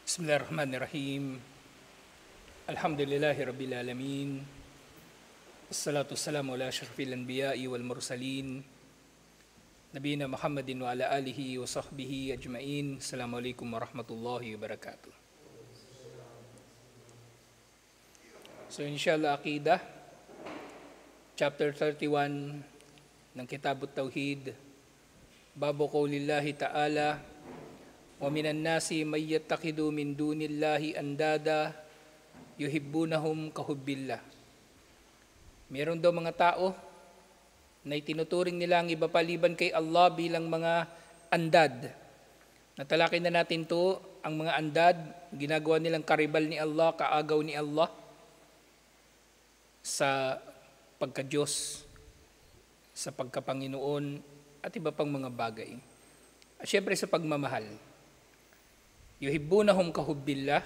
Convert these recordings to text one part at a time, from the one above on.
Bismillahirrahmanirrahim. Alhamdulillahi Rabbil Alamin. Assalatu wassalamu ala asyrafil anbiya'i wal mursalin. Nabiyina Muhammadin wa ala alihi wa sahbihi ajma'in. Assalamualaikum warahmatullahi wabarakatuh. So inshallah Aqidah, chapter 31 ng Kitabut Tauhid. Babu qawlillahi ta'ala, wa minan nasi may yattakidu min dunillahi andada yuhibbunahum kahubbillah. Meron daw mga tao na itinuturing nila ang iba paliban kay Allah bilang mga andad. Natalakay na natin to, ang mga andad, ginagawa nilang karibal ni Allah, kaagaw ni Allah sa pagka-Diyos, sa pagka-Panginoon at iba pang mga bagay. At syempre sa pagmamahal. Yuhibbunahum kahubbillah.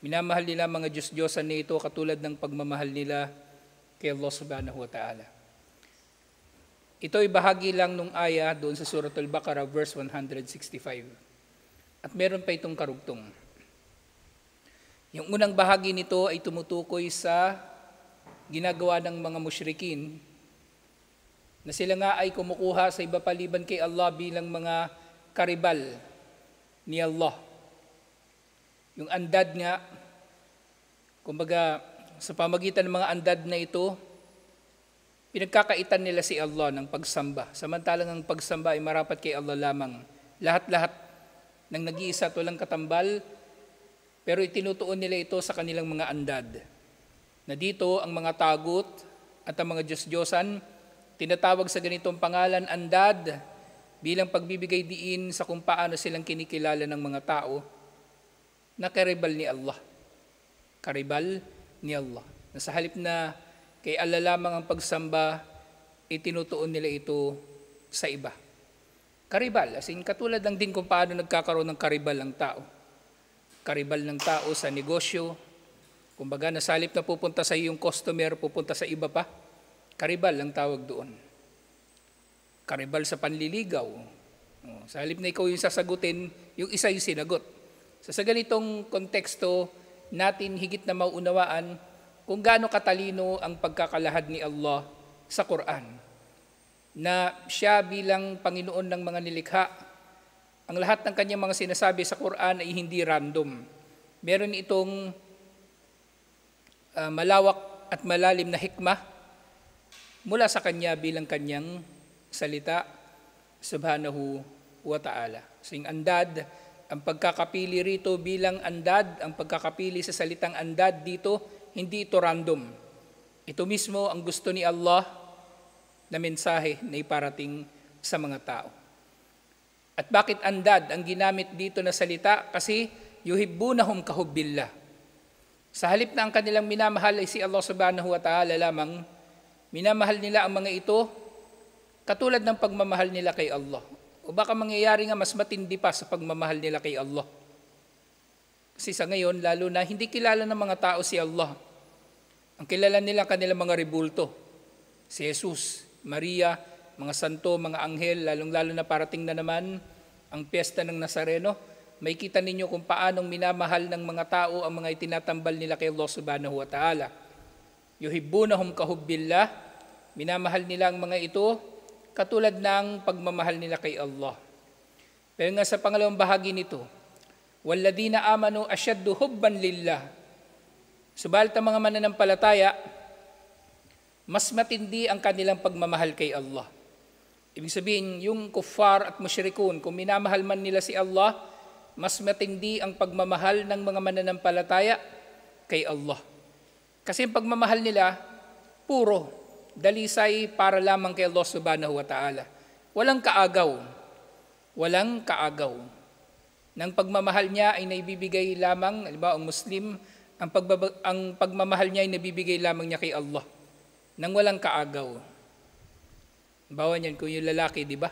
Minamahal nila mga Diyos-Diyosan nito katulad ng pagmamahal nila kay Allah subhanahu wa ta'ala. Ito ay bahagi lang nung aya doon sa Suratul Baqarah verse 165. At meron pa itong karugtong. Yung unang bahagi nito ay tumutukoy sa ginagawa ng mga musyrikin na sila nga ay kumukuha sa iba paliban kay Allah bilang mga karibal ni Allah. Yung andad nga, kumbaga sa pamagitan ng mga andad na ito, pinagkakaitan nila si Allah ng pagsamba. Samantalang ang pagsamba ay marapat kay Allah lamang. Lahat-lahat ng nag-iisa at walang katambal, pero itinutuon nila ito sa kanilang mga andad. Na dito ang mga tagut at ang mga Diyos-Diyosan, tinatawag sa ganitong pangalan andad bilang pagbibigay diin sa kung paano silang kinikilala ng mga tao na karibal ni Allah. Karibal ni Allah. Na sa halip na kay Allah lamang ang pagsamba, itinutuon nila ito sa iba. Karibal, as in katulad lang din kung paano nagkakaroon ng karibal ang tao. Karibal ng tao sa negosyo. Kumbaga sa halip na pupunta sa iyong customer, pupunta sa iba pa. Karibal ang tawag doon. Karibal sa panliligaw. Sa halip na ikaw yung sasagutin, yung isa yung sinagot. So sa ganitong konteksto, natin higit na maunawaan kung gaano katalino ang pagkakalahad ni Allah sa Quran. Na siya bilang Panginoon ng mga nilikha, ang lahat ng kanyang mga sinasabi sa Quran ay hindi random. Meron itong malawak at malalim na hikmah mula sa kanya bilang kanyang salita subhanahu wa ta'ala. So yung andad, ang pagkakapili rito bilang andad, ang pagkakapili sa salitang andad dito, hindi ito random. Ito mismo ang gusto ni Allah na mensahe na iparating sa mga tao. At bakit andad ang ginamit dito na salita? Kasi yuhibbunahum kahubbillah. Sa halip na ang kanilang minamahal ay si Allah subhanahu wa ta'ala lamang, minamahal nila ang mga ito katulad ng pagmamahal nila kay Allah. O baka mangyayari nga mas matindi pa sa pagmamahal nila kay Allah. Kasi sa ngayon, lalo na hindi kilala ng mga tao si Allah. Ang kilala nila kanilang mga rebulto. Si Jesus, Maria, mga santo, mga anghel, lalong-lalo na parating na naman ang piyesta ng Nazareno. May kita ninyo kung paanong minamahal ng mga tao ang mga itinatambal nila kay Allah subhanahu wa ta'ala. Yuhibbunahum kahubbillah, minamahal nila ang mga ito katulad ng pagmamahal nila kay Allah. Pero nga sa pangalawang bahagi nito, walladina amanu asyaddu hubban lillah. Subalit ang mga mananampalataya, mas matindi ang kanilang pagmamahal kay Allah. Ibig sabihin, yung kuffar at musyrikun, kung minamahal man nila si Allah, mas matindi ang pagmamahal ng mga mananampalataya kay Allah. Kasi ang pagmamahal nila, puro, dalisay para lamang kay Allah subhanahu wa ta'ala. Walang kaagaw. Walang kaagaw. Nang pagmamahal niya ay naibibigay lamang, halimbawa ang Muslim, ang pagmamahal niya ay nabibigay lamang niya kay Allah. Nang walang kaagaw. Halimbawa niyan, kung yung lalaki, di ba?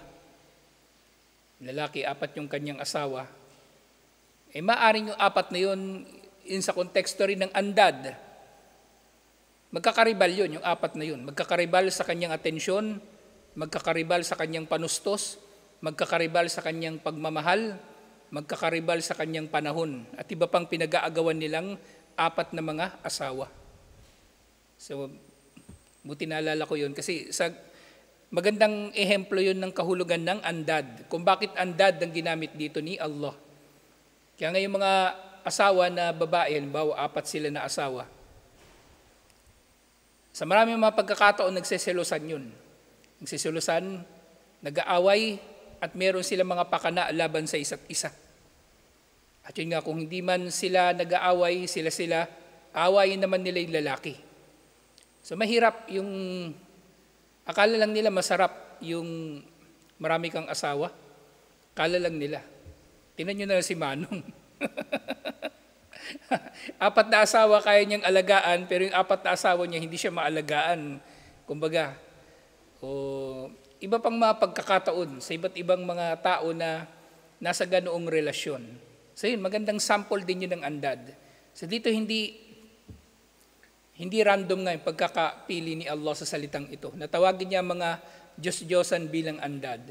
Lalaki, 4 yung kanyang asawa. Maaring yung 4 na yun, sa konteksto rin ng andad. Magkakaribal yun, yung 4 na yun. Magkakaribal sa kanyang atensyon, magkakaribal sa kanyang panustos, magkakaribal sa kanyang pagmamahal, magkakaribal sa kanyang panahon at iba pang pinag-aagawan nilang 4 na mga asawa. So, buti naalala ko yun kasi magandang ehemplo yun ng kahulugan ng andad. Kung bakit andad ang ginamit dito ni Allah. Kaya ngayon mga asawa na babae, halimbawa 4 sila na asawa. Sa maraming mga pagkakataon nagseselosan yun. Nagseselosan, nag-aaway, at meron silang mga pakana laban sa isa't isa. At yun nga, kung hindi man sila nag-aaway, sila, aawayin naman nila yung lalaki. So mahirap yung, akala lang nila masarap yung marami kang asawa. Akala lang nila. Tingnan nyo na si Manong. 4 na asawa kaya niyang alagaan, pero yung 4 na asawa niya hindi siya maalagaan. Kumbaga, iba pang mga pagkakataon sa iba't ibang mga tao na nasa ganoong relasyon. So yun, magandang sample din yun ng andad. So dito hindi random nga yung pagkakapili ni Allah sa salitang ito. Natawagin niya mga Diyos-Diyosan bilang andad.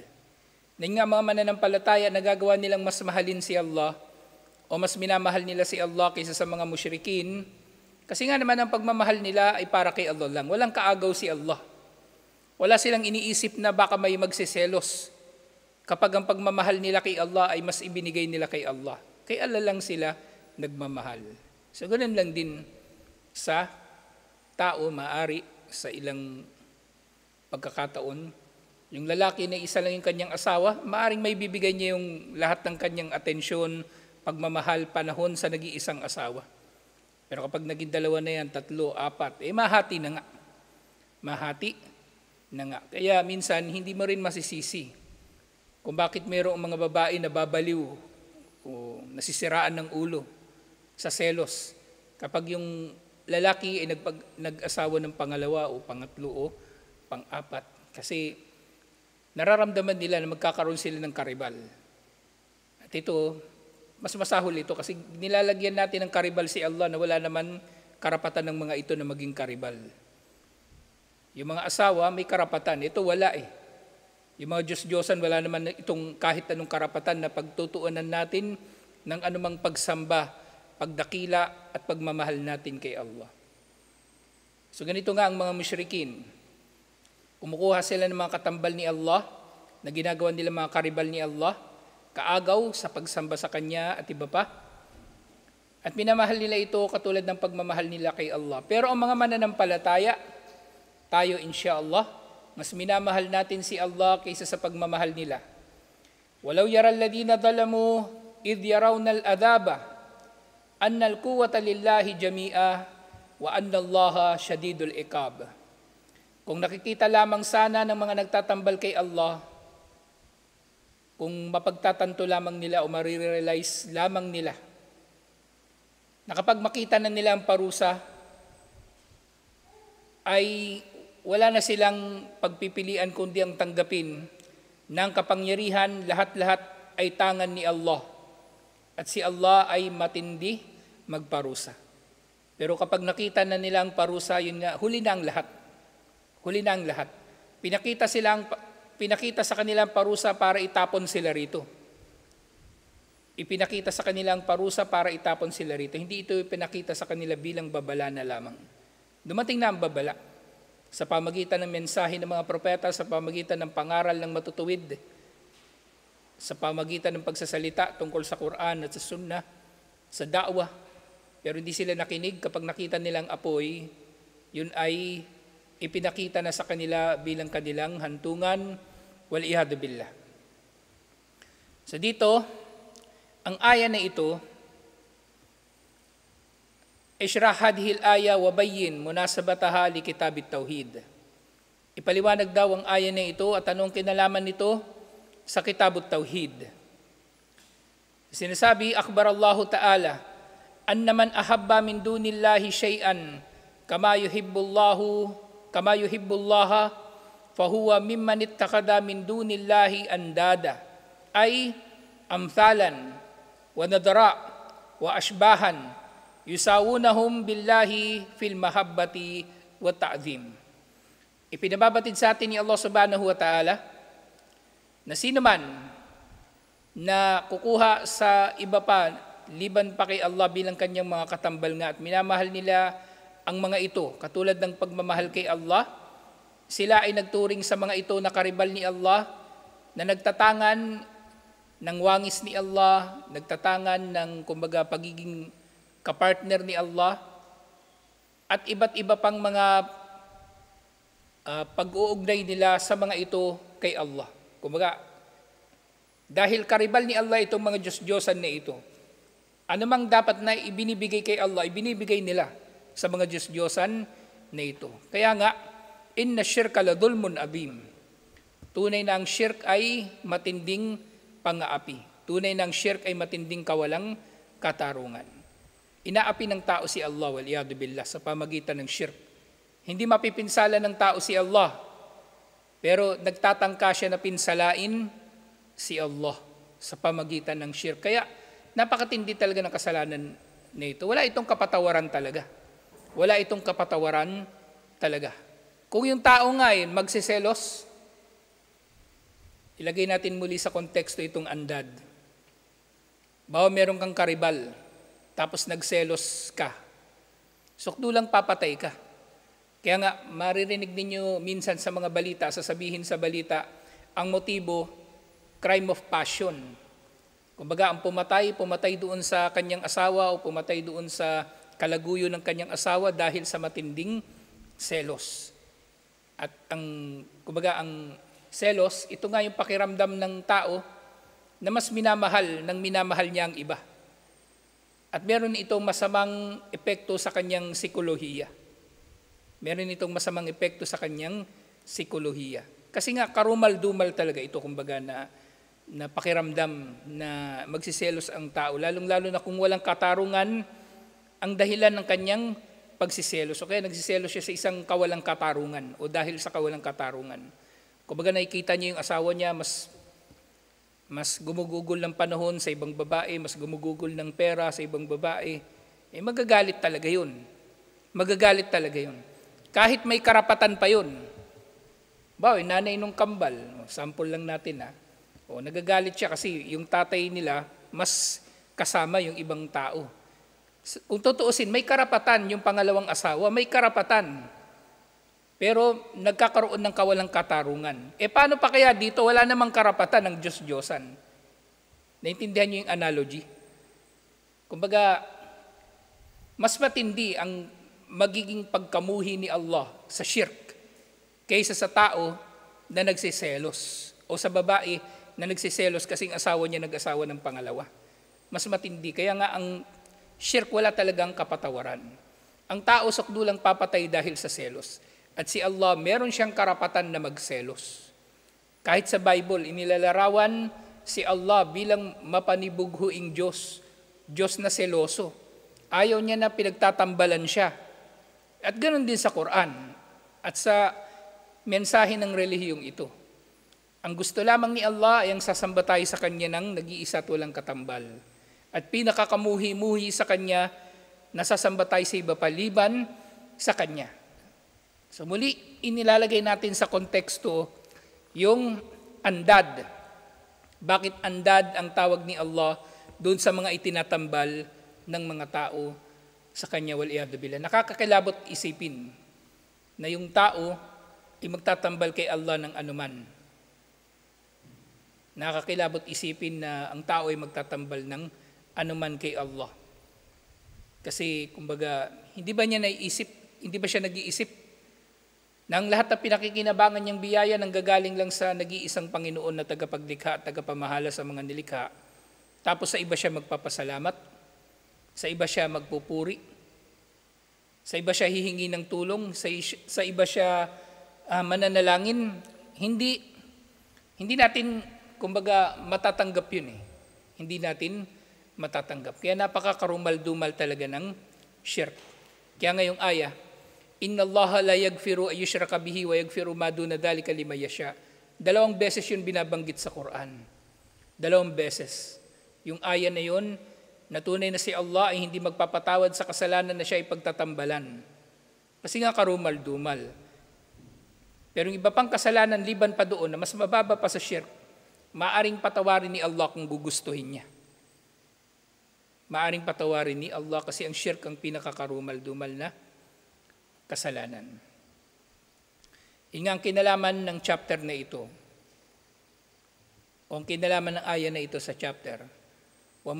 Na nga mga mananampalataya, nagagawa nilang mas mahalin si Allah o mas minamahal nila si Allah kaysa sa mga musyrikin. Kasi nga naman ang pagmamahal nila ay para kay Allah lang. Walang kaagaw si Allah. Wala silang iniisip na baka may magsiselos kapag ang pagmamahal nila kay Allah ay mas ibinigay nila kay Allah. Kay Allah lang sila nagmamahal. So ganun lang din sa tao, maari sa ilang pagkakataon. Yung lalaki na isa lang yung kanyang asawa, maaring may bibigay niya yung lahat ng kanyang atensyon, pagmamahal, panahon sa nag-iisang asawa. Pero kapag naging 2 na yan, 3, 4, mahati na nga. Mahati na nga. Kaya minsan, hindi mo rin masisisi kung bakit mayroong mga babae na babaliw o nasisiraan ng ulo sa selos. Kapag yung lalaki ay nag-asawa ng pangalawa o pangatlo o pang-4. Kasi nararamdaman nila na magkakaroon sila ng karibal. At ito, mas masahol ito kasi nilalagyan natin ng karibal si Allah na wala naman karapatan ng mga ito na maging karibal. Yung mga asawa may karapatan, ito wala eh. Yung mga Diyos-Diyosan wala naman itong kahit anong karapatan na pagtutuunan natin ng anumang pagsamba, pagdakila at pagmamahal natin kay Allah. So ganito nga ang mga musyrikin. Kumukuha sila ng mga katambal ni Allah na ginagawa nila mga karibal ni Allah, kaagaw sa pagsamba sa Kanya at iba pa. At minamahal nila ito katulad ng pagmamahal nila kay Allah. Pero ang mga mananampalataya, tayo insyaAllah, mas minamahal natin si Allah kaysa sa pagmamahal nila. Walau yara alladhina dhalamu idh yarawna al-adhaba anna al-quwwata lillahi jami'a wa anna Allaha shadidul iqab. Kung nakikita lamang sana ng mga nagtatambal kay Allah, kung mapagtatanto lamang nila o marirealize lamang nila na kapag makita na nila ang parusa, ay wala na silang pagpipilian kundi ang tanggapin ng kapangyarihan, lahat-lahat ay tangan ni Allah. At si Allah ay matindi magparusa. Pero kapag nakita na nila ang parusa, yun nga, huli na ang lahat. Huli na ang lahat. Pinakita sa kanilang parusa para itapon sila rito. Ipinakita sa kanilang parusa para itapon sila rito. Hindi ito ipinakita sa kanila bilang babala na lamang. Dumating na ang babala sa pamagitan ng mensahe ng mga propeta, sa pamagitan ng pangaral ng matutuwid, sa pamagitan ng pagsasalita tungkol sa Quran at sa Sunnah, sa da'wah. Pero hindi sila nakinig. Kapag nakita nilang apoy, yun ay ipinakita na sa kanila bilang kanilang hantungan, wal-iyadu billah. So dito, ang aya na ito, ishrah hadhil aya wa bayyin munasabataha li kitabit tauhid. Ipaliwanag daw ang aya na ito at anong kinalaman nito sa kitabut tauhid. Sinasabi, akhbar Allah Ta'ala, anna man ahabba min dunillahi shay'an kama yuhibbullaha fahuwa mimman ittakada min dunillahi andada ay amthalan wa nadara wa ashbahan yusawunahum billahi fil mahabbati wa ta'zim. Ipinababatid sa atin ni Allah subhanahu wa ta'ala na sino man na kukuha sa iba pa, liban pa kay Allah bilang kanyang mga katambal nga at minamahal nila ang mga ito, katulad ng pagmamahal kay Allah, sila ay nagturing sa mga ito na karibal ni Allah, na nagtatangan ng wangis ni Allah, nagtatangan ng kumbaga pagiging kapartner ni Allah, at iba't iba pang mga pag-uugnay nila sa mga ito kay Allah. Kumbaga, dahil karibal ni Allah itong mga Diyos-Diyosan na ito, anumang dapat na ibinibigay kay Allah, ibinibigay nila sa mga Diyos-Diyosan na ito. Kaya nga, inna syirka la dhulmun abim. Tunay na ang syirk ay matinding pang-aapi. Tunay na ang syirk ay matinding kawalang katarungan. Inaapi ng tao si Allah, waliyadu billah, sa pamagitan ng syirk. Hindi mapipinsala ng tao si Allah, pero nagtatangka siya na pinsalain si Allah sa pamagitan ng syirk. Kaya napakatindi talaga ng kasalanan na ito. Wala itong kapatawaran talaga. Wala itong kapatawaran talaga. Kung yung tao nga magsiselos, ilagay natin muli sa konteksto itong andad. Bawa meron kang karibal, tapos nagselos ka. Sukdulang papatay ka. Kaya nga, maririnig ninyo minsan sa mga balita, sasabihin sa balita, ang motibo, crime of passion. Kumbaga, ang pumatay doon sa kanyang asawa o pumatay doon sa kalaguyo ng kanyang asawa dahil sa matinding selos. At kumbaga, ang selos, ito nga yung pakiramdam ng tao na mas minamahal niya ang iba. At meron itong masamang epekto sa kanyang psikolohiya. Meron itong masamang epekto sa kanyang psikolohiya. Kasi nga karumal-dumal talaga ito, kumbaga na pakiramdam na magsiselos ang tao, lalong-lalo na kung walang katarungan ang dahilan ng kanyang pagsiselos. O kaya nagsiselos siya sa isang kawalang katarungan o dahil sa kawalang katarungan. Kumbaga nakikita niya yung asawa niya mas gumugugol ng panahon sa ibang babae, mas gumugugol ng pera sa ibang babae, magagalit talaga yun. Magagalit talaga yun. Kahit may karapatan pa yun. Bawa, nanay nung kambal, sample lang natin nagagalit siya kasi yung tatay nila mas kasama yung ibang tao. Kung tutuusin, may karapatan yung pangalawang asawa, may karapatan. Pero nagkakaroon ng kawalang katarungan. Paano pa kaya dito? Wala namang karapatan ng Diyos-Diyosan. Naintindihan niyo yung analogy? Kumbaga, mas matindi ang magiging pagkamuhi ni Allah sa shirk kaysa sa tao na nagsiselos o sa babae na nagsiselos kasing asawa niya nag-asawa ng pangalawa. Mas matindi. Kaya nga ang shirk wala talagang kapatawaran. Ang tao sukdulang papatay dahil sa selos. At si Allah, meron siyang karapatan na magselos. Kahit sa Bible, inilalarawan si Allah bilang mapanibughuing Diyos. Diyos na seloso. Ayaw niya na pinagtatambalan siya. At ganoon din sa Quran at sa mensahe ng relihiyong ito. Ang gusto lamang ni Allah ay ang sasamba tayo sa Kanya ng nag-iisa at walang katambal. At pinakakamuhi-muhi sa Kanya, nasasamba tayo sa iba paliban sa Kanya. So muli, inilalagay natin sa konteksto yung andad. Bakit andad ang tawag ni Allah doon sa mga itinatambal ng mga tao sa Kanya, waliyadu billah? Nakakakilabot isipin na yung tao ay magtatambal kay Allah ng anuman. Nakakakilabot isipin na ang tao ay magtatambal ng anuman kay Allah. Kasi kumbaga, hindi ba siya nag-iisip na ang lahat ng pinakikinabangan niyang biyaya nanggagaling lang sa nag-iisang Panginoon na tagapaglikha at tagapamahala sa mga nilikha. Tapos sa iba siya magpapasalamat, sa iba siya magpupuri, sa iba siya hihingi ng tulong, sa iba siya mananalangin. Hindi natin kumbaga matatanggap yun Hindi natin matatanggap. Kaya napakakarumal-dumal talaga ng shirk. Kaya ngayong aya, Inna Allaha la yaghfiru ay yushraka bihi wa yaghfiru ma duna dhalika liman yasha. 2 beses yun binabanggit sa Quran. 2 beses. Yung aya na yun, na tunay na si Allah ay hindi magpapatawad sa kasalanan na siya ay pagtatambalan. Kasi nga karumal-dumal. Pero yung iba pang kasalanan liban pa doon na mas mababa pa sa shirk, maaring patawarin ni Allah kung gugustuhin niya. Maaring patawarin ni Allah kasi ang shirk ang pinakakarumal-dumal na kasalanan. Ang kinalaman ng chapter na ito, o ang kinalaman ng aya na ito sa chapter, wa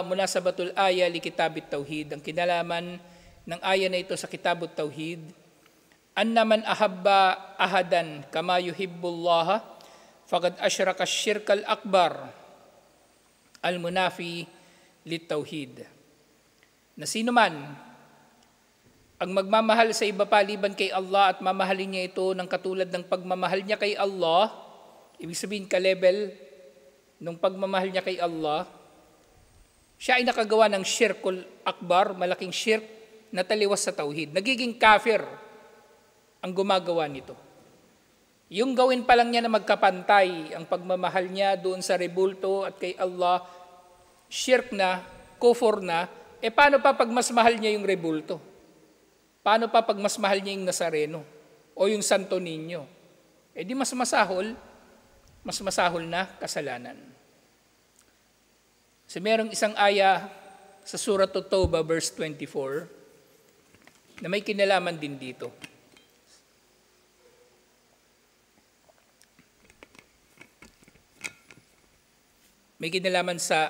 munasabatul aya li kitabit tauhid, ang kinalaman ng aya na ito sa kitabut tauhid, anna man ahabba ahadan kama yuhibbullaha faqad asyraka asyirkal akbar al munafi lit tauhid. Na sino man ang magmamahal sa iba pa liban kay Allah at mamahalin niya ito ng katulad ng pagmamahal niya kay Allah, ibig sabihin ka-level ng pagmamahal niya kay Allah, siya ay nakagawa ng syirkul akbar, malaking syirk na taliwas sa tauhid. Nagiging kafir ang gumagawa nito. Yung gawin pa lang niya na magkapantay ang pagmamahal niya doon sa rebulto at kay Allah, shirk na, kufur na, paano pa pag mas mahal niya yung rebulto? Paano pa pag mas mahal niya yung Nazareno o yung Santo Niño? Di mas masahol na kasalanan. So merong isang aya sa Surah At-Tawbah verse 24 na may kinalaman din dito. May kinalaman sa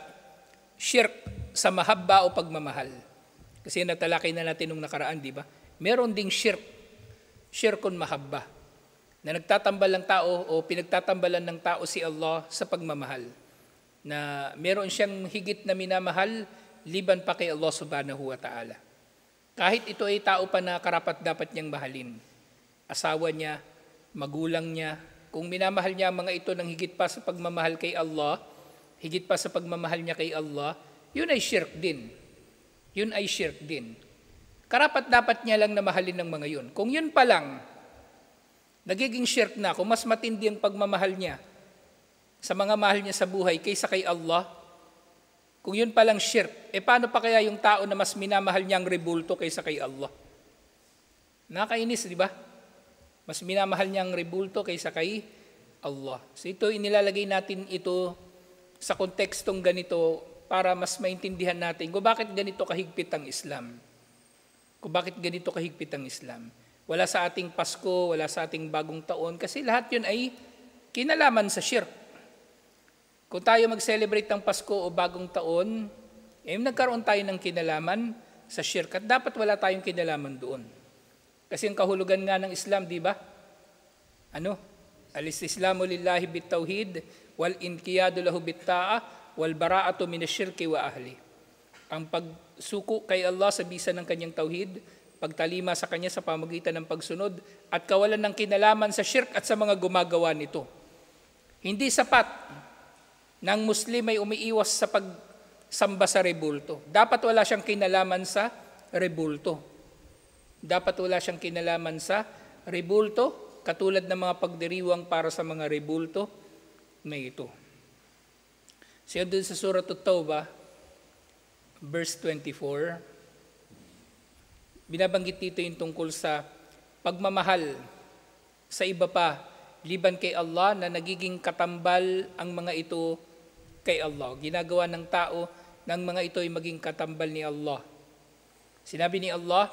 shirk, sa mahabba o pagmamahal. Kasi natalakay na natin nung nakaraan, di ba? Meron ding shirk, shirkun mahabba, na nagtatambal ng tao o pinagtatambalan ng tao si Allah sa pagmamahal. Na meron siyang higit na minamahal, liban pa kay Allah subhanahu wa ta'ala. Kahit ito ay tao pa na karapat dapat niyang mahalin. Asawa niya, magulang niya, kung minamahal niya ang mga ito ng higit pa sa pagmamahal kay Allah, higit pa sa pagmamahal niya kay Allah, yun ay shirk din. Yun ay shirk din. Karapat dapat niya lang na mahalin ng mga yun. Kung yun pa lang, nagiging shirk na, kung mas matindi ang pagmamahal niya sa mga mahal niya sa buhay kaysa kay Allah, kung yun pa lang shirk, paano pa kaya yung tao na mas minamahal niya ang rebulto kaysa kay Allah? Nakakainis, di ba? Mas minamahal niya ang rebulto kaysa kay Allah. So ito, inilalagay natin ito sa kontekstong ganito para mas maintindihan natin kung bakit ganito kahigpit ang Islam. Kung bakit ganito kahigpit ang Islam. Wala sa ating Pasko, wala sa ating bagong taon, kasi lahat yun ay kinalaman sa shirk. Kung tayo mag-celebrate ng Pasko o bagong taon, nagkaroon tayo ng kinalaman sa shirk at dapat wala tayong kinalaman doon. Kasi ang kahulugan nga ng Islam, di ba? Al-istislamu lillahi bit-tauhid wal inqiyadu lahu bit-ta'ah wal bara'atu minasyirki wa ahli. Ang pagsuko kay Allah sa bisa ng kanyang tauhid, pagtalima sa kanya sa pamagitan ng pagsunod at kawalan ng kinalaman sa shirk at sa mga gumagawa nito. Hindi sapat ng Muslim ay umiiwas sa pagsamba sa rebulto. Dapat wala siyang kinalaman sa rebulto. Dapat wala siyang kinalaman sa rebulto, katulad ng mga pagdiriwang para sa mga rebulto na ito. Siya doon sa Surah At-Tawbah, verse 24, binabanggit dito yung tungkol sa pagmamahal sa iba pa, liban kay Allah, na nagiging katambal ang mga ito kay Allah. Ginagawa ng tao ng mga ito ay maging katambal ni Allah. Sinabi ni Allah,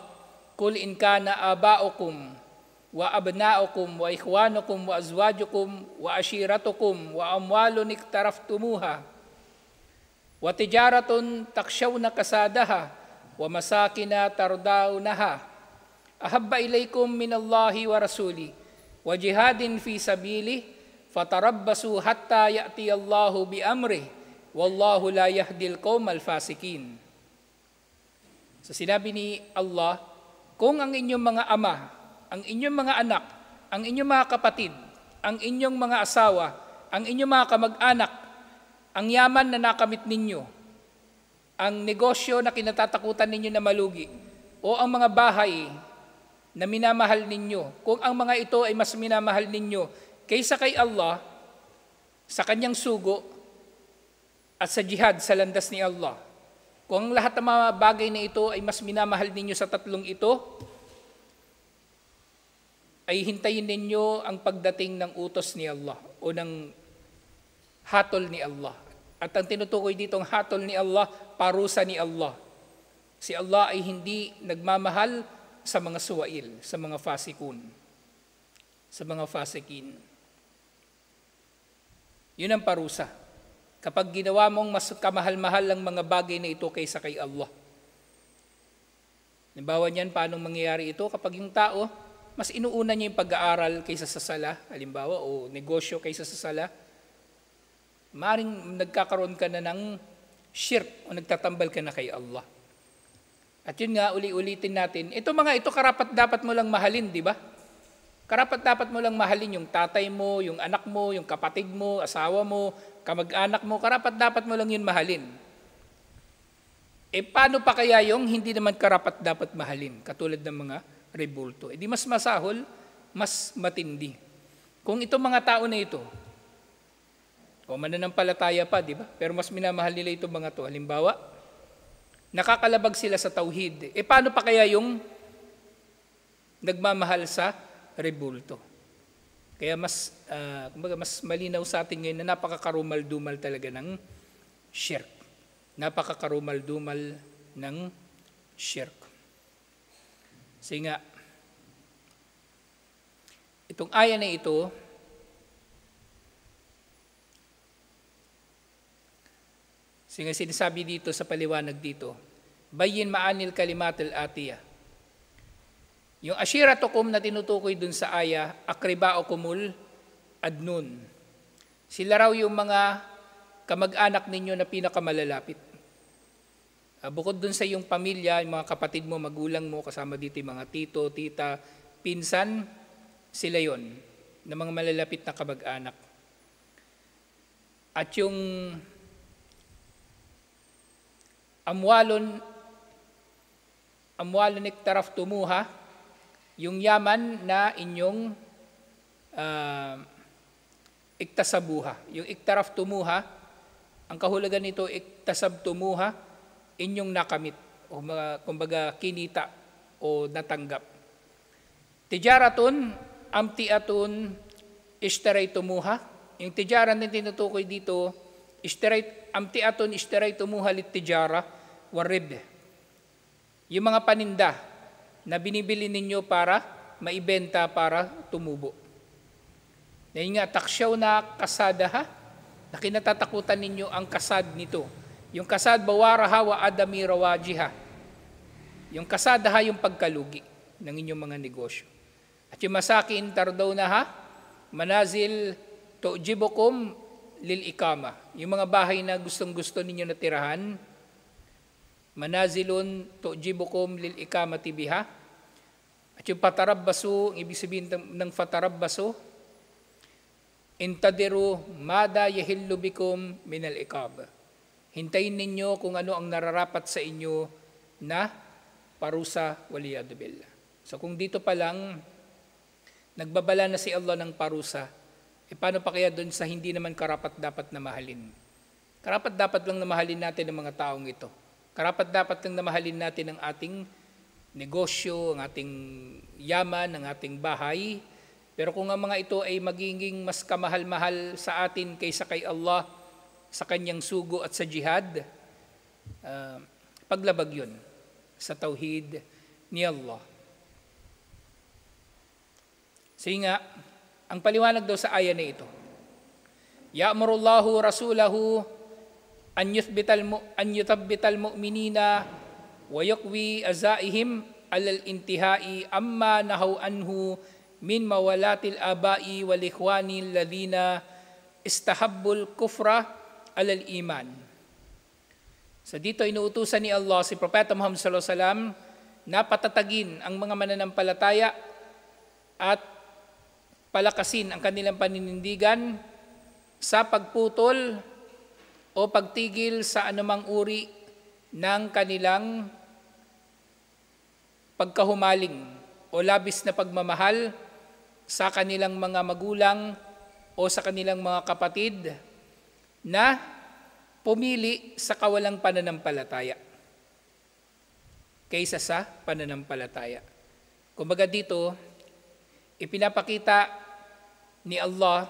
Kul in kana aba'ukum wa abna'ukum wa ikhwanukum wa azwajukum wa ashiratukum wa amwalun iktaraftumuha wa tijaratun takshawna kasadaha wa masakina tardawnaha ahabba ilaykum minallahi wa rasuli wa jihadin fi sabili fatarabbasu hatta ya'tiyallahu bi amri wallahu la yahdil qawmal fasikin. So sinabi ni Allah, kung ang inyong mga ama, ang inyong mga anak, ang inyong mga kapatid, ang inyong mga asawa, ang inyong mga kamag-anak, ang yaman na nakamit ninyo, ang negosyo na kinatatakutan ninyo na malugi, o ang mga bahay na minamahal ninyo, kung ang mga ito ay mas minamahal ninyo kaysa kay Allah, sa kanyang sugo, at sa jihad sa landas ni Allah, kung ang lahat ng mga bagay na ito ay mas minamahal ninyo sa tatlong ito, ay hintayin ninyo ang pagdating ng utos ni Allah o ng hatol ni Allah. At ang tinutukoy ditong hatol ni Allah, parusa ni Allah. Si Allah ay hindi nagmamahal sa mga suwail, sa mga fasikun, sa mga fasikin. Yun ang parusa. Kapag ginawa mong mas kamahal-mahal ang mga bagay na ito kaysa kay Allah. Halimbawa niyan, paano mangyayari ito? Kapag yung tao, mas inuuna niya yung pag-aaral kaysa sa sala, halimbawa, o negosyo kaysa sa sala, maaaring nagkakaroon ka na ng shirk o nagtatambal ka na kay Allah. At yun nga, uli-ulitin natin, ito karapat dapat mo lang mahalin, di ba? Karapat dapat mo lang mahalin yung tatay mo, yung anak mo, yung kapatid mo, asawa mo, kamag-anak mo, karapat dapat mo lang yun mahalin. Paano pa kaya yung hindi naman karapat dapat mahalin, katulad ng mga rebulto? Di mas masahol, mas matindi. Kung itong mga tao na ito, o mananampalataya pa, di ba? Pero mas minamahal nila itong mga to. Halimbawa, nakakalabag sila sa tauhid. Paano pa kaya yung nagmamahal sa rebulto? Kaya mas malinaw sa atin ngayon na napakakarumal-dumal talaga ng shirk. Napakakarumal-dumal ng shirk. Kasi nga, itong aya na ito, sinasabi dito sa paliwanag dito, bayin ma'anil kalimatil atiyah. Yung ashiratukum na tinutukoy dun sa aya, akribaukumul adnun. Sila raw yung mga kamag-anak ninyo na pinakamalalapit. Bukod dun sa iyong pamilya, yung mga kapatid mo, magulang mo, kasama dito yung mga tito, tita, pinsan, sila yon na mga malalapit na kamag-anak. At yung amwalon iktaraf tumuha, yung yaman na inyong iktasabuha. Yung iktaraf tumuha, ang kahulugan nito, iktasab tumuha, inyong nakamit, o kumbaga kinita o natanggap. Tijaratun, amtiatun, ishtaray tumuha. Yung tijara na tinutukoy dito, amtiatun ishtaray tumuha lit tijara warib. Yung mga paninda na binibili ninyo para maibenta para tumubo. Ngayon nga, taksyaw na kasada ha, na kinatatakutan ninyo ang kasad nito. Yung kasad bawaraha wa adami rawajiha. Yung kasad ha, yung pagkalugi ng inyong mga negosyo. At yung masakin tardaw na ha, manazil tu'jibukum lil ikama. Yung mga bahay na gustong-gusto ninyo na tirahan, manazilun tu'jibukum lil ikamati biha. At yung fatarabbasu, ibig sabihin ng fatarabbasu, intadiru mada yahillu bikum minal ikab. Hintayin ninyo kung ano ang nararapat sa inyo na parusa waliyadu billah. So kung dito pa lang nagbabala na si Allah ng parusa, paano pa kaya doon sa hindi naman karapat dapat na mahalin? Karapat dapat lang na mahalin natin ang mga taong ito. Karapat dapat lang na mahalin natin ang ating negosyo, ang ating yaman, ang ating bahay. Pero kung ang mga ito ay magiging mas kamahal-mahal sa atin kaysa kay Allah, sa kanyang sugo at sa jihad, paglabag yun sa tauhid ni Allah. Sige nga, ang paliwanag daw sa aya na ito, ya'murullahu rasulahu an yuthabbital mu'minina wa yuqwi azaihim alal intihai amma nahaw anhu min mawalatil abai wal ikhwani alladhina istahabbul kufra alal iman. So dito inuutusan ni Allah si Propeta Muhammad sallallahu alaihi wasallam na patatagin ang mga mananampalataya at palakasin ang kanilang paninindigan sa pagputol o pagtigil sa anumang uri ng kanilang pagkahumaling o labis na pagmamahal sa kanilang mga magulang o sa kanilang mga kapatid na pumili sa kawalang pananampalataya kaysa sa pananampalataya. Kumbaga dito, ipinapakita ni Allah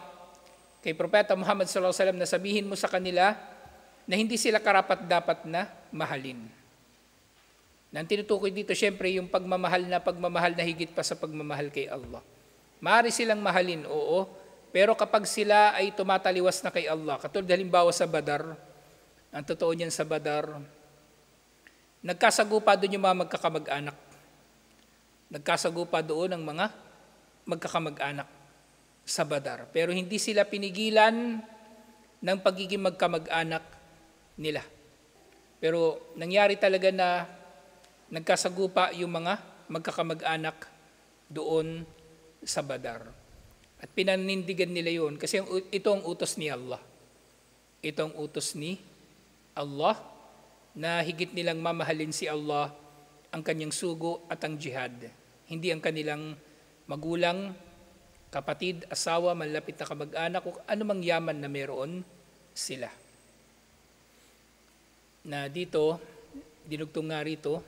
kay Propeta Muhammad sallallahu alaihi wasallam na sabihin mo sa kanila na hindi sila karapat-dapat na mahalin. Nang tinutukoy dito syempre yung pagmamahal na higit pa sa pagmamahal kay Allah. Maaari silang mahalin, oo, pero kapag sila ay tumataliwas na kay Allah, katulad halimbawa sa Badar, ang totoo niyan sa Badar, nagkasagupa doon yung mga magkakamag-anak. Nagkasagupa doon ang mga magkakamag-anak sa Badar. Pero hindi sila pinigilan ng pagiging magkamag-anak nila. Pero nangyari talaga na nagkasagupa yung mga magkakamag-anak doon sa Badar. At pinanindigan nila yun kasi ito ang utos ni Allah. Ito ang utos ni Allah na higit nilang mamahalin si Allah, ang kanyang sugo at ang jihad. Hindi ang kanilang magulang, kapatid, asawa, malapit na kamag-anak, o anumang yaman na meron sila. Na dito, dinugtong nga rito,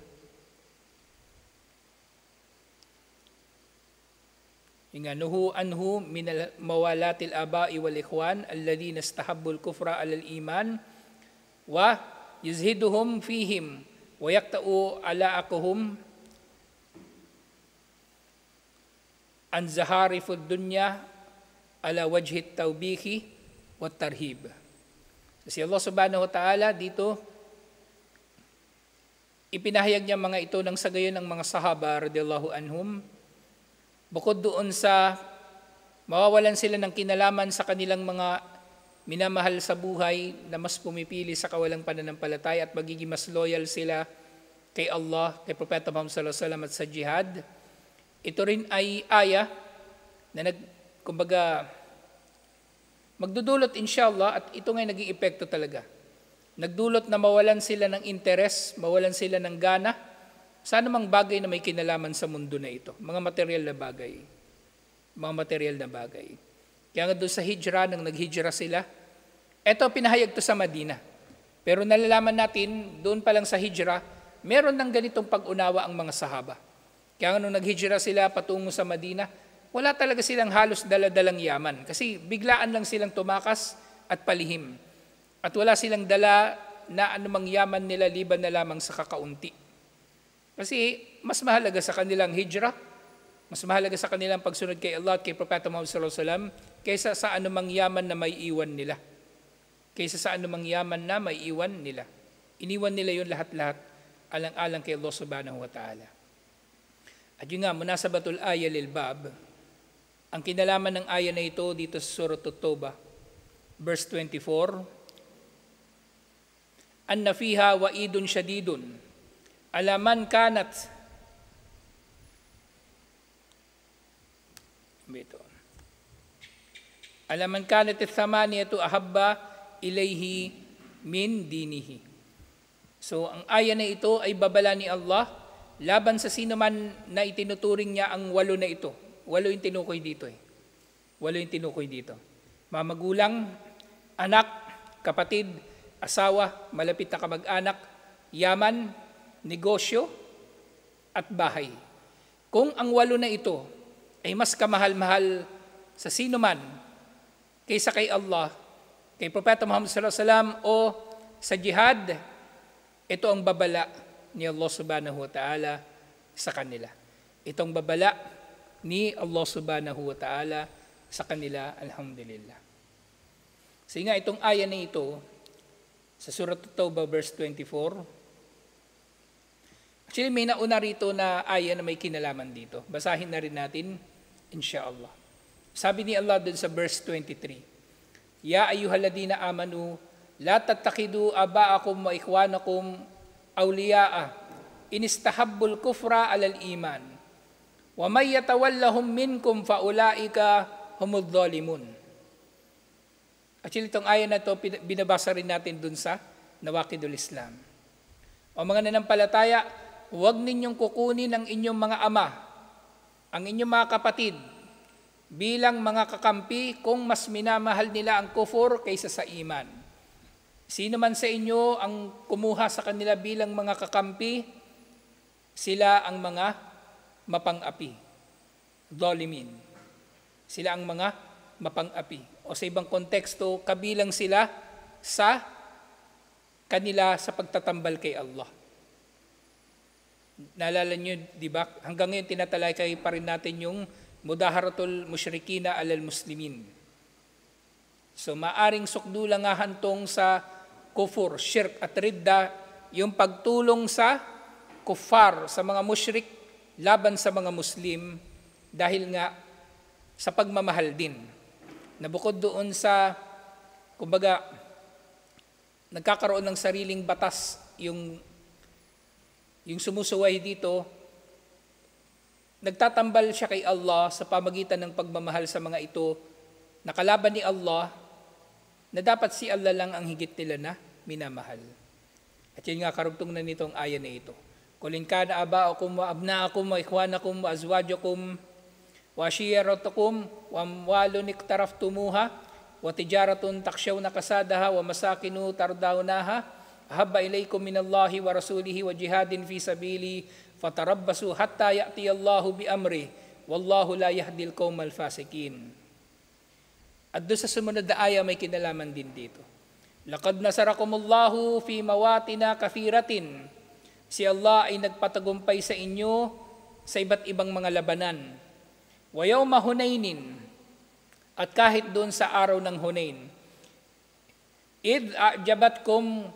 nuhu anhu min mawalatil aba'i wal ikhwan alladhina istahabbul kufra alal iman wa yuzhiduhum fihim wa yaqta'u ala'akuhum an zaharifud dunya ala wajhi tawbihi wat tarhib. Si Allah subhanahu wa ta'ala dito ipinahayag niya mga ito ng sagayon ng mga sahaba radhiyallahu anhum. Bukod doon sa mawawalan sila ng kinalaman sa kanilang mga minamahal sa buhay na mas pumipili sa kawalang pananampalataya at magiging mas loyal sila kay Allah, kay Propeta Muhammad sallallahu alaihi wasallam at sa jihad. Ito rin ay aya na kumbaga magdudulot inshallah at ito nga naging epekto talaga. Nagdulot na mawalan sila ng interes, mawalan sila ng gana sa anumang bagay na may kinalaman sa mundo na ito. Mga material na bagay. Mga material na bagay. Kaya nga doon sa hijra, nang naghijra sila, eto pinahayag to sa Madina. Pero nalalaman natin, doon pa lang sa hijra, meron ng ganitong pag-unawa ang mga sahaba. Kaya nga nung naghijra sila patungo sa Madina, wala talaga silang halos daladalang yaman. Kasi biglaan lang silang tumakas at palihim. At wala silang dala na anumang yaman nila liban na lamang sa kakaunti. Kasi mas mahalaga sa kanilang hijrah, mas mahalaga sa kanilang pagsunod kay Allah at kay Propeta Muhammad sallallahu alaihi wasallam kaysa sa anumang yaman na may iwan nila. Kaysa sa anumang yaman na may iwan nila. Iniwan nila yun lahat-lahat alang-alang kay Allah subhanahu wa ta'ala. At yun nga, munasabatul aya lil bab, ang kinalaman ng aya na ito dito sa Surah At-Tawbah, verse 24, anna fiha wa'idun syadidun alaman kanat alaman kanat thamaniyatu ahabba ilayhi min dinihi. So ang aya na ito ay babala ni Allah laban sa sino man na itinuturing niya ang 8 na ito. 8 yung tinukoy dito eh. 8 yung tinukoy dito. Mamagulang, anak, kapatid, asawa, malapit na kamag-anak, yaman, negosyo, at bahay. Kung ang 8 na ito ay mas kamahal-mahal sa sino man kaysa kay Allah, kay Propeta Muhammad sallallahu alaihi wasallam o sa jihad, ito ang babala ni Allah subhanahu wa ta'ala sa kanila. Itong babala ni Allah subhanahu wa ta'ala sa kanila, alhamdulillah. Sige nga, itong aya na ito, sa Surah At-Tawbah verse 24, actually, may nauna rito na aya na may kinalaman dito. Basahin na rin natin, insyaallah. Sabi ni Allah dun sa verse 23, ya ayyuhalladhina amanu, la tattakidu aba'akum wa ikhwanakum awliya'a, inistahabbul kufra alal iman, wa may yatawallahum minkum faulaika humudh dhalimun. Actually, itong aya na ito, binabasa rin natin dun sa Nawaqidul Islam. O mga nanampalataya, huwag ninyong kukunin ang inyong mga ama, ang inyong mga kapatid, bilang mga kakampi kung mas minamahal nila ang kufur kaysa sa iman. Sino man sa inyo ang kumuha sa kanila bilang mga kakampi, sila ang mga mapang-api. Dhalimin. Sila ang mga mapang-api. o sa ibang konteksto, kabilang sila sa kanila sa pagtatambal kay Allah. Naalala nyo, di ba? Hanggang ngayon tinatalakay pa rin natin yung mudaharatul musyrikina alal muslimin. So maaring sukdulang nga hantong sa kufur, shirk at ridda, yung pagtulong sa kuffar, sa mga musyrik laban sa mga Muslim dahil nga sa pagmamahal din. Nabukod doon sa, kumbaga, nagkakaroon ng sariling batas yung sumusuway dito, nagtatambal siya kay Allah sa pamagitan ng pagmamahal sa mga ito, nakalaban ni Allah, na dapat si Allah lang ang higit nila na minamahal. At yun nga karugtong na nitong aya na ito. Qul in kana aba'ukum wa abna'akum wa ikhwanakum wa azwajukum wa ashiratukum wa amwalun iktaraftumuha wa tijaratun takshawna kasadaha wa masakinu tardawnaha ahabba ilaykum minallahi wa rasulihi wa jihadin fi sabili fatarabbasu hatta ya'ti Allahu bi amri wallahu la yahdil qaumal fasikin. At doon sa sumunod na aya may kinalaman din dito. Laqad nasarakumullahu fi mawatina kathiratin. Si Allah ay nagpatagumpay sa inyo sa iba't ibang mga labanan. Wa yawma Hunainin, at kahit doon sa araw ng Hunain. Id a'jabatkum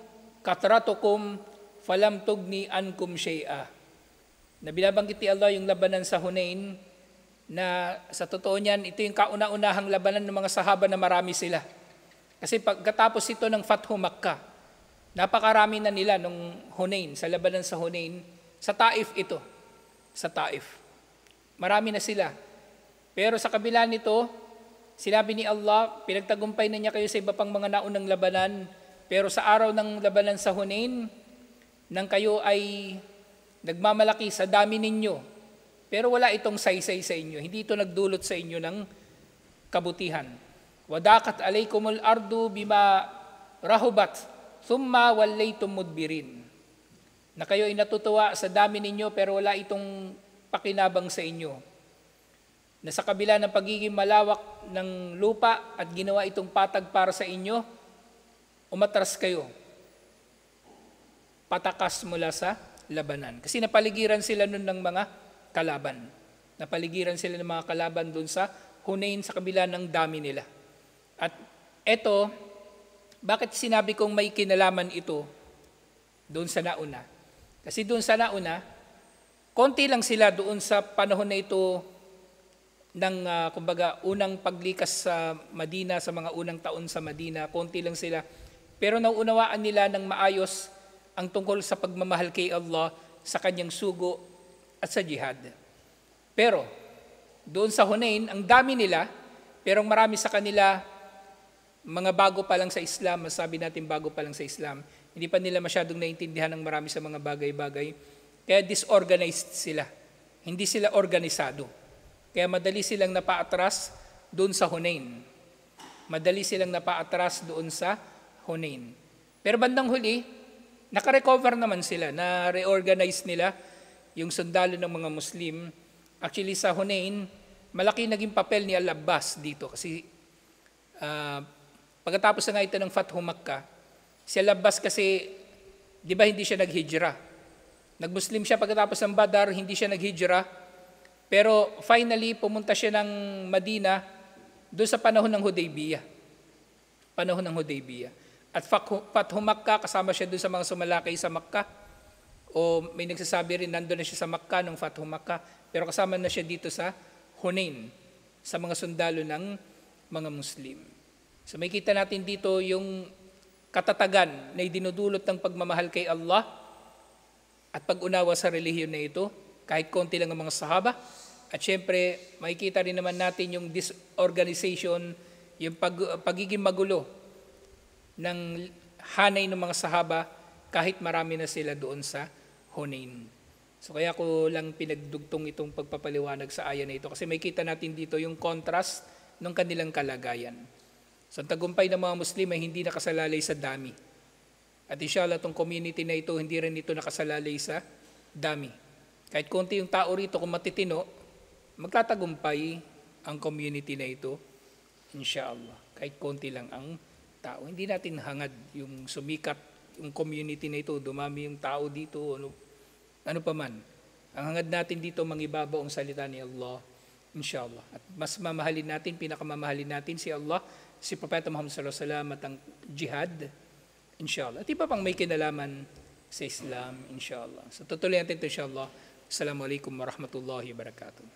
katratukum falam tugni ankum shay'a. Na binabanggit ni Allah yung labanan sa Hunain, na sa totoo niyan, ito yung kauna-unahang labanan ng mga sahaba na marami sila. Kasi pagkatapos ito ng Fathu Makkah, napakarami na nila nung Hunain, sa labanan sa Hunain, sa Taif ito, sa Taif. Marami na sila. Pero sa kabila nito, sinabi ni Allah, pinagtagumpay na niya kayo sa iba pang mga naunang labanan, pero sa araw ng labanan sa Hunain, nang kayo ay nagmamalaki sa dami ninyo, pero wala itong saysay sa inyo, hindi ito nagdulot sa inyo ng kabutihan. Wadakat alaykumul ardu bima rahubat, thumma wallaytum mudbirin. Na kayo ay natutuwa sa dami ninyo, pero wala itong pakinabang sa inyo. Na sa kabila ng pagiging malawak ng lupa at ginawa itong patag para sa inyo, umatras kayo. Patakas mula sa labanan. Kasi napaligiran sila nun ng mga kalaban. Napaligiran sila ng mga kalaban dun sa Hunain sa kabila ng dami nila. At eto, bakit sinabi kong may kinalaman ito doon sa nauna? Kasi doon sa nauna, konti lang sila doon sa panahon na ito ng kumbaga unang paglikas sa Madina, sa mga unang taon sa Madina, konti lang sila. Pero nauunawaan nila ng maayos ang tungkol sa pagmamahal kay Allah, sa kanyang sugo at sa jihad. Pero doon sa Hunain, ang dami nila, pero marami sa kanila mga bago pa lang sa Islam, masabi natin bago pa lang sa Islam, hindi pa nila masyadong naintindihan ng marami sa mga bagay-bagay, kaya disorganized sila, hindi sila organisado. Kaya madali silang napaatras doon sa Hunain. Madali silang napaatras doon sa Hunain. Pero bandang huli, nakarecover naman sila, na-reorganize nila yung sundalo ng mga Muslim. Actually sa Hunain, malaki naging papel ni Al-Abbas dito kasi pagkatapos na nga ito ng Fathu Makkah, si Al-Abbas kasi, di ba hindi siya naghijra? Nag-Muslim siya pagkatapos ng Badar, hindi siya naghijra. Pero finally, pumunta siya ng Madina doon sa panahon ng Hudaybiyah. Panahon ng Hudaybiyah. At Fathu Makkah, kasama siya doon sa mga sumalakay sa Makkah. O may nagsasabi rin, nandun na siya sa Makkah nung Fathu Makkah. Pero kasama na siya dito sa Hunain, sa mga sundalo ng mga Muslim. So may kita natin dito yung katatagan na idinudulot ng pagmamahal kay Allah at pag-unawa sa relihiyon na ito, kahit konti lang ang mga sahaba. At syempre, makikita rin naman natin yung disorganization, yung pagiging magulo ng hanay ng mga sahaba kahit marami na sila doon sa Hunain. So kaya ko lang pinagdugtong itong pagpapaliwanag sa aya na ito kasi makikita natin dito yung contrast ng kanilang kalagayan. So ang tagumpay ng mga Muslim ay hindi nakasalalay sa dami. At inshallah itong community na ito, hindi rin ito nakasalalay sa dami. Kahit konti yung tao rito kung matitino, magtatagumpay ang community na ito Inshallah. Kahit konti lang ang tao. Hindi natin hangad yung sumikat, yung community na ito, dumami yung tao dito, ano pa man. Ang hangad natin dito, mangibabaw ang salita ni Allah. Inshallah. At mas mamahalin natin, pinakamamahalin natin si Allah, si Propeta Muhammad sallallahu alaihi wasallam at ang jihad. Inshallah. At iba pang may kinalaman sa Islam, inshallah. So tutuloy natin ito, inshallah. Assalamualaikum warahmatullahi wabarakatuh.